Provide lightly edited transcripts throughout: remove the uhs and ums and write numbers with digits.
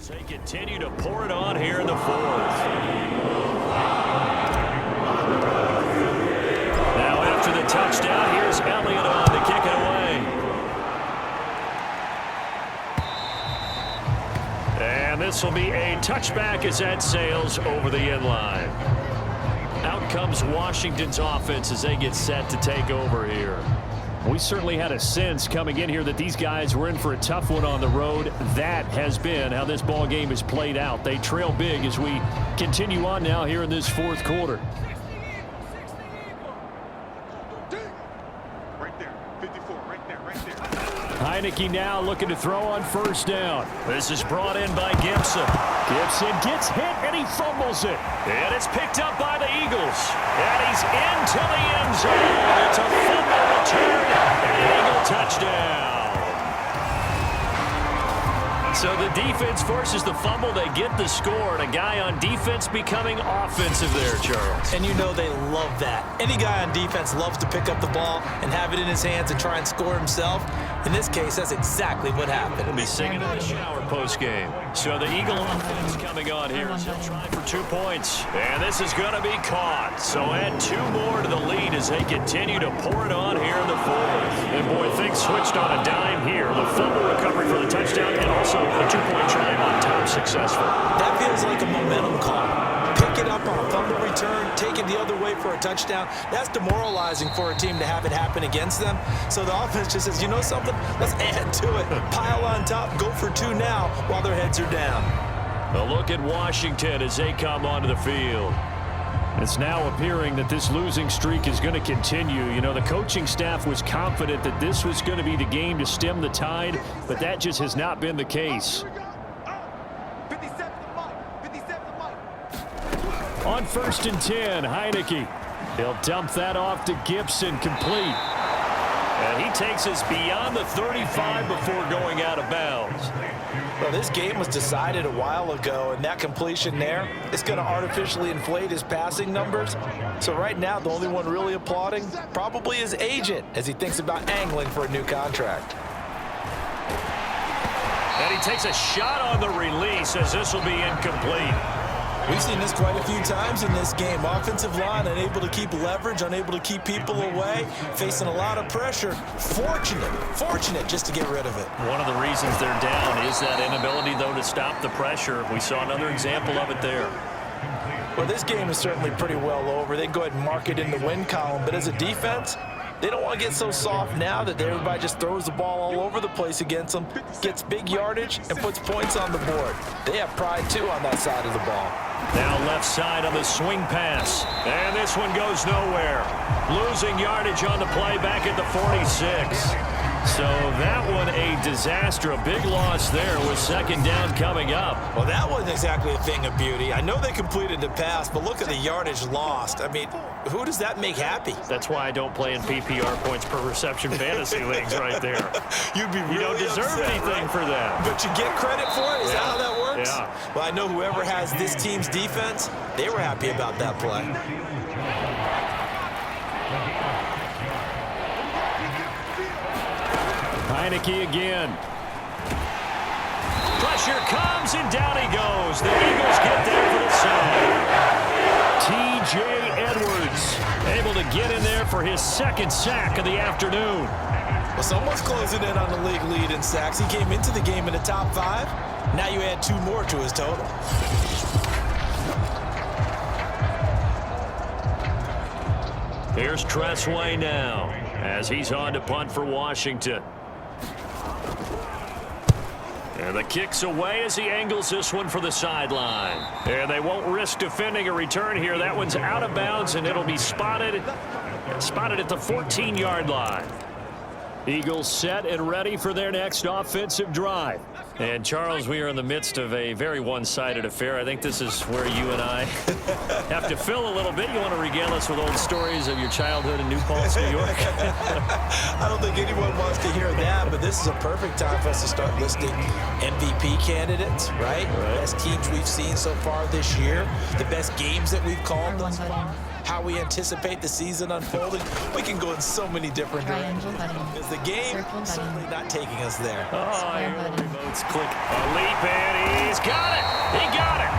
They continue to pour it on here in the fourth. Now after the touchdown, here's Elliott on to kick it away. And this will be a touchback as that sails over the end line. Out comes Washington's offense as they get set to take over here. We certainly had a sense coming in here that these guys were in for a tough one on the road. That has been how this ball game has played out. They trail big as we continue on now here in this fourth quarter. Right there, 54, right there. Heineke now looking to throw on first down. This is brought in by Gibson. Gibson gets hit and he fumbles it. And it's picked up by the Eagles. And he's into the end zone. It's a fumble return and an Eagle touchdown. So the defense forces the fumble. They get the score. And a guy on defense becoming offensive there, Charles. And you know they love that. Any guy on defense loves to pick up the ball and have it in his hands and try and score himself. In this case, that's exactly what happened. We'll be singing in the shower post-game. So the Eagle offense coming on here. He'll try for 2 points. And this is going to be caught. So add 2 more to the lead as they continue to pour it on here in the fourth. And boy, things switched on a dime here. The fumble recovery for the touchdown and also a 2-point try on top successful. That feels like a momentum call. Pick it up on a fumble return, take it the other way for a touchdown. That's demoralizing for a team to have it happen against them. So the offense just says, you know something? Let's add to it. Pile on top, go for 2 now while their heads are down. A look at Washington as they come onto the field. It's now appearing that this losing streak is going to continue. You know, the coaching staff was confident that this was going to be the game to stem the tide, but that just has not been the case. On 1st and 10, Heineke. He'll dump that off to Gibson, complete. And he takes us beyond the 35 before going out of bounds. Well, this game was decided a while ago, and that completion there is going to artificially inflate his passing numbers. So right now, the only one really applauding probably his agent as he thinks about angling for a new contract. And he takes a shot on the release as this will be incomplete. We've seen this quite a few times in this game. Offensive line unable to keep leverage, unable to keep people away, facing a lot of pressure. Fortunate just to get rid of it. One of the reasons they're down is that inability, though, to stop the pressure. We saw another example of it there. Well, this game is certainly pretty well over. They go ahead and mark it in the win column. But as a defense, they don't want to get so soft now that everybody just throws the ball all over the place against them, gets big yardage, and puts points on the board. They have pride, too, on that side of the ball. Now left side on the swing pass. And this one goes nowhere. Losing yardage on the play back at the 46. So that one a disaster. A big loss there with 2nd down coming up. Well, that wasn't exactly a thing of beauty. I know they completed the pass, but look at the yardage lost. I mean, who does that make happy? That's why I don't play in PPR points per reception fantasy leagues right there. You'd be really You don't deserve upset, anything right? for that. But you get credit for it? Is that how that works? Yeah. Well, I know whoever has this team's defense, they were happy about that play. Heineke again. Pressure comes and down he goes. The Eagles get there for the sack. T.J. Edwards able to get in there for his 2nd sack of the afternoon. Well, someone's closing in on the league lead in sacks. He came into the game in the top 5. Now you add 2 more to his total. Here's Tressway now as he's on to punt for Washington. And the kick's away as he angles this one for the sideline. And they won't risk defending a return here. That one's out of bounds, and it'll be spotted at the 14-yard line. Eagles set and ready for their next offensive drive. And, Charles, we are in the midst of a very one-sided affair. I think this is where you and I have to fill a little bit. You want to regale us with old stories of your childhood in New Paltz, New York? I don't think anyone wants to hear that, but this is a perfect time for us to start listing MVP candidates, right? Best teams we've seen so far this year, the best games that we've called thus far. how we anticipate the season unfolding, we can go in so many different directions. Because the game is certainly not taking us there. Oh, here the remotes click. A leap, and he's got it. He got it.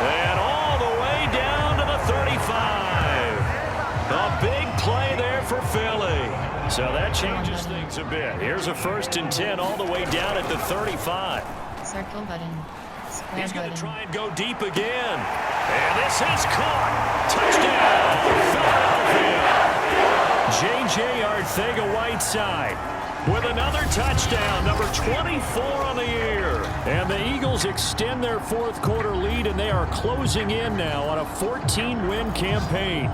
And all the way down to the 35. A big play there for Philly. So that changes things a bit. Here's a 1st and 10 all the way down at the 35. Circle button. Square He's going to button. try and go deep again. And this is caught. Touchdown, Philadelphia. J.J. Arcega-Whiteside with another touchdown, number 24 on the year. And the Eagles extend their 4th quarter lead, and they are closing in now on a 14-win campaign.